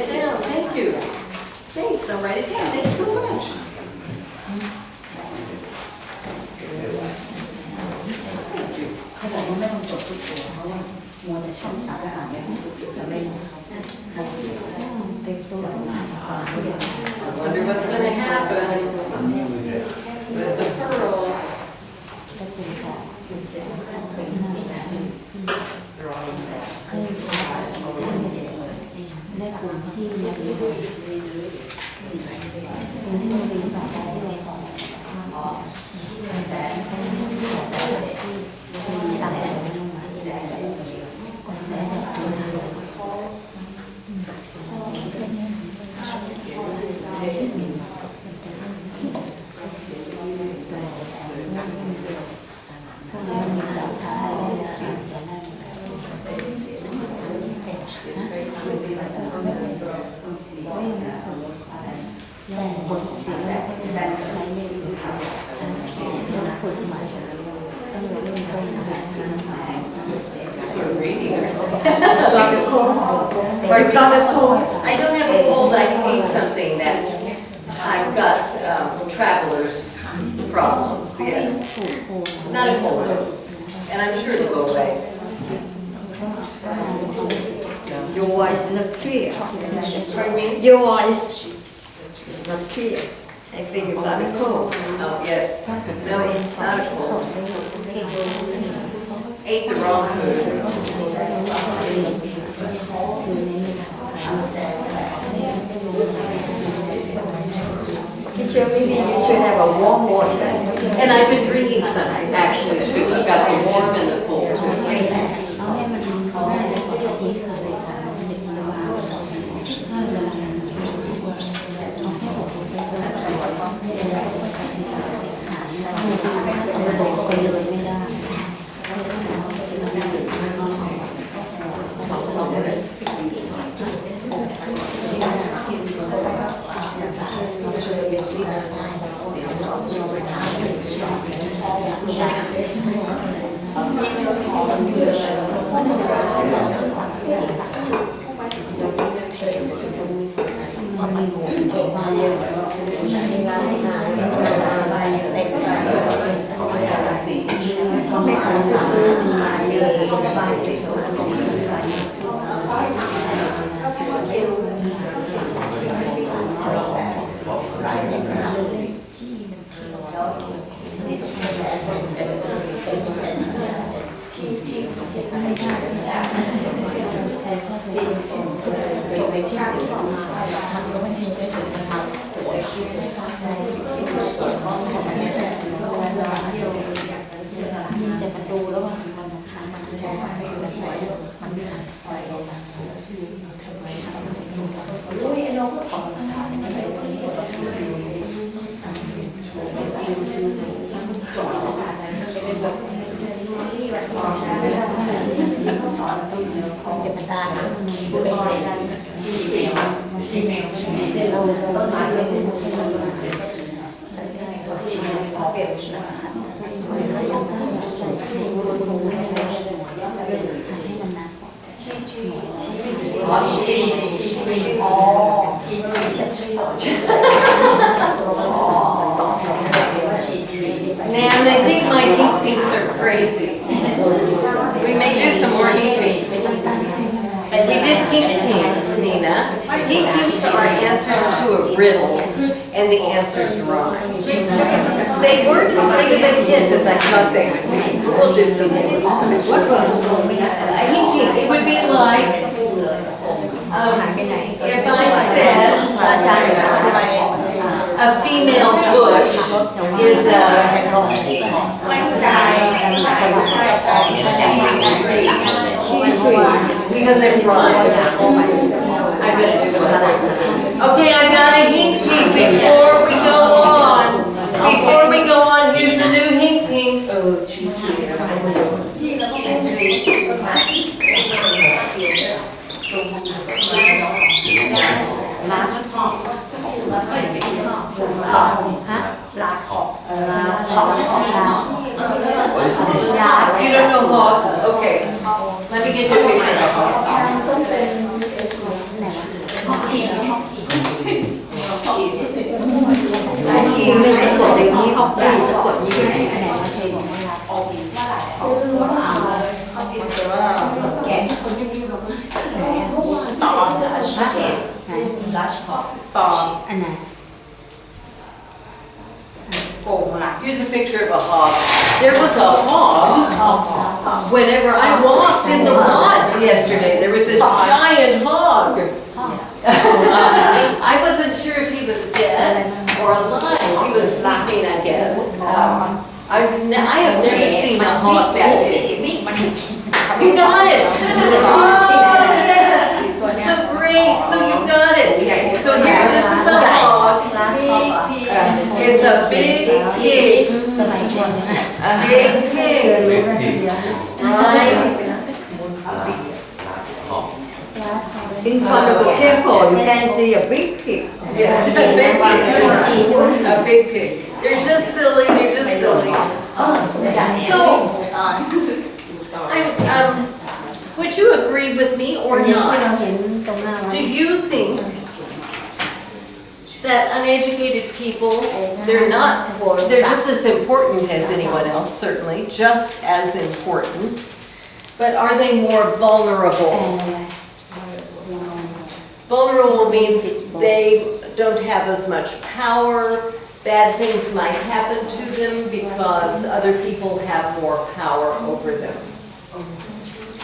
it down. Thank you. Thanks, I'll write it down. Thanks so much. เขาบอกว่าไม่ต้องจดทุกตัวเพราะว่ามัวแต่ชอบสาวสาวจะไม่เต็มตัว I wonder what's going to happen with the pearl. ได้กลุ่มที่มาดูกลุ่มที่มาดูสาวได้เลยของแสนแสนที่ต่างแสนลงมาแสนแสนI don't have a cold, I can eat something that's, I've got traveler's problems, yes. Not a cold, and I'm sure it'll go away. Your voice is not clear. Pardon me? Your voice is not clear. I think you got a cold. Oh, yes. No, not a cold. Ate the wrong food. Teacher, maybe you should have a warm water. And I've been drinking some, actually, too. I've got the warm and the cold, too. Thank you. ต้องเป็น ที่ไม่สะกดอย่างนี้ฮอกกี้สะกดอย่างนี้ แกะต่ออันไหน Here's a picture of a hog. There was a hog. Whenever I walked in the lot yesterday, there was this giant hog. I wasn't sure if he was dead or alive. He was sleeping, I guess. I have never seen a hog that big. You got it. Oh, yes. So great. So you got it. So here, this is a hog. It's a big pig. สมัยก่อนเนี่ย Big pig. Rhymes. In front of the temple you can see a big pig. Yes, a big pig. A big pig. They're just silly. They're just silly. So, would you agree with me or อย่างที่เรา not? เห็นตรงหน้า Do you think that uneducated people, they're just as important as anyone else, certainly, just as important, but are they more vulnerable? Vulnerable means they don't have as much power, bad things might happen to them because other people have more power over them.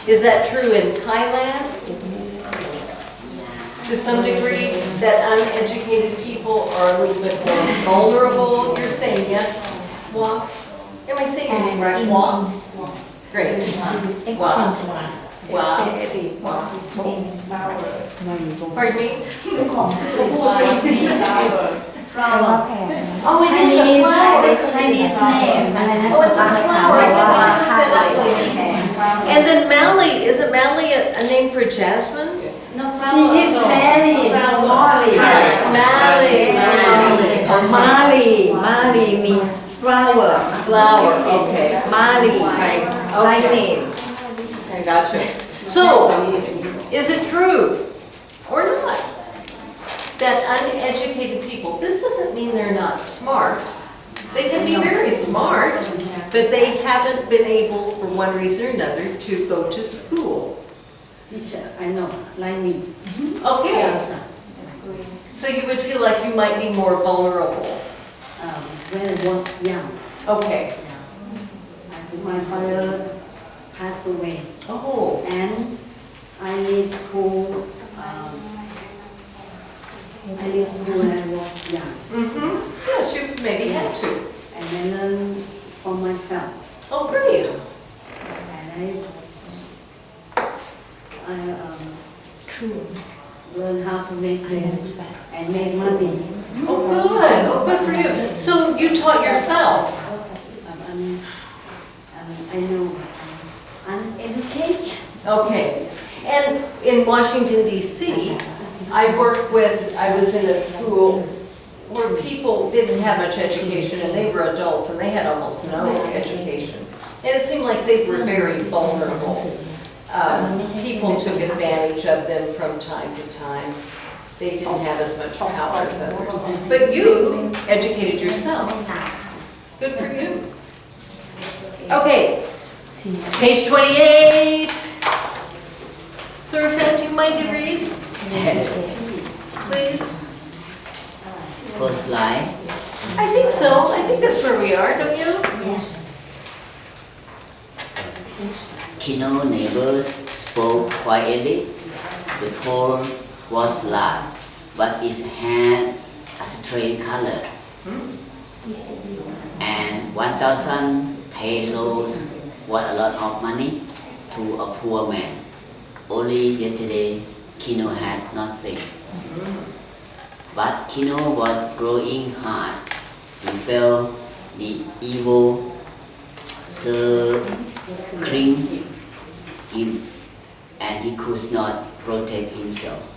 Is that true in Thailand? To some degree, that uneducated people are a little bit more vulnerable. You're saying yes, Wah? Am I saying your name right? Wah? Great. Wah. Pardon me? Flower. Oh, it is a flower. Chinese name อะไรนะ Oh, it's a flower. I can't look that up later. And then Mally, isn't Mally a name for jasmine? She is Mary, not Molly. Mally. Oh, Mali. Mali means flower. Flower, okay. Mali, my name. I gotcha. So, is it true or not that uneducated people, this doesn't mean they're not smart. They can be very smart, but they haven't been able, for one reason or another, to go to school. Teacher, I know, like me. Okay. So you would feel like you might be more vulnerable. When I was young, Okay. my father passed away, Oh, and I leave school. I leave school when I was young, mm-hmm. Yes, you maybe had to. and I learned for myself. Oh, great. And I learn how to make this and make money. Oh, good. Oh, good for you. So you taught yourself. I know uneducated. Okay. And in Washington, D.C., I was in a school where people didn't have much education and they were adults and they had almost no education. And it seemed like they were very vulnerable. People took advantage of them from time to time. They didn't have as much power as others. But you educated yourself. Good for you. Okay, page 28. Suraphet, do you mind to read? Please. First line. I think so. I think that's where we are, don't you? Kino's neighbors spoke quietly. The tone was loud, but it had a strange color. And 1,000 pesos was a lot of money to a poor man. Only yesterday, Kino had nothing. But Kino was growing hard. He felt the evil circling him, and he could not protect himself.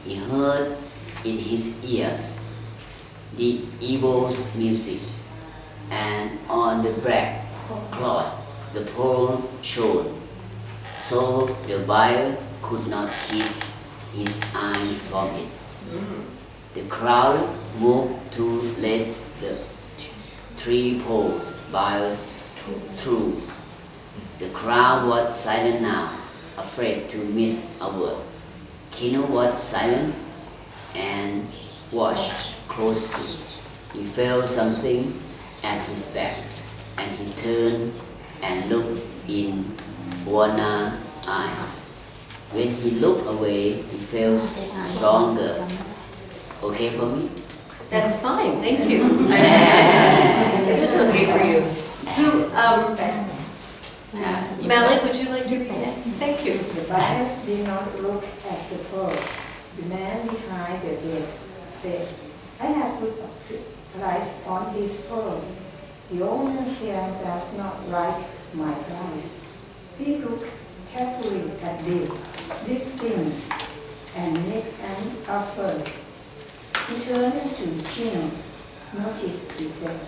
He heard in his ears the evil's music, and on the black cloth the pole shone, so the buyer could not keep his eye from it. The crowd moved to let the 3 poor buyers through. The crowd was silent now, afraid to miss a word. Kino was silent and watched closely. He felt something at his back, and he turned and looked in Buana's eyes. When he looked away, he felt stronger. Okay for me? That's fine, thank you. It is okay for you. Malik, would you like to read next? Thank you. The buyers did not look at the pearl. The man behind the gate said, I have put a price on this pearl. The owner here does not like my price. He looked carefully at this thing and made an offer. He turned to Kino. Notice, he said,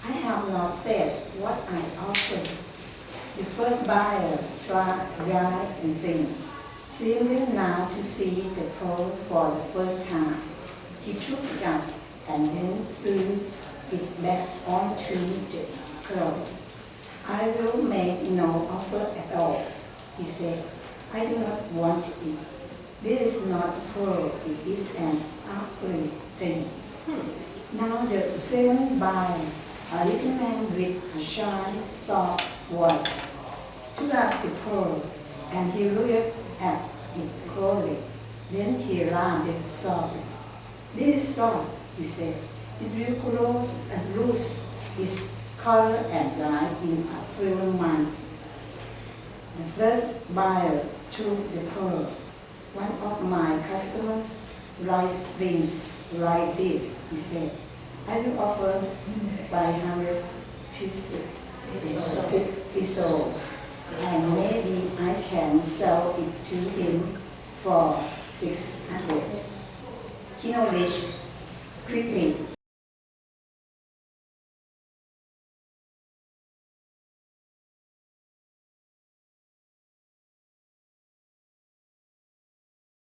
I have not said what I offered. The first buyer tried and think, seeming now to see the pearl for the first time. He took it up and then threw it back onto the crowd. I will make no offer at all, he said. I do not want it. This is not pearl, it is an ugly thing. Now the same buyer, a little man with a shy, soft voice, took up the pearl, and he looked at it closely. Then he laughed softly. This is soft, he said. It's beautiful and loose. Its color and light in a few months. The first buyer took the pearl. One of my customers likes things like this, he said. I will offer 500 pesos, and maybe I can sell it to him for 600. Kino left quickly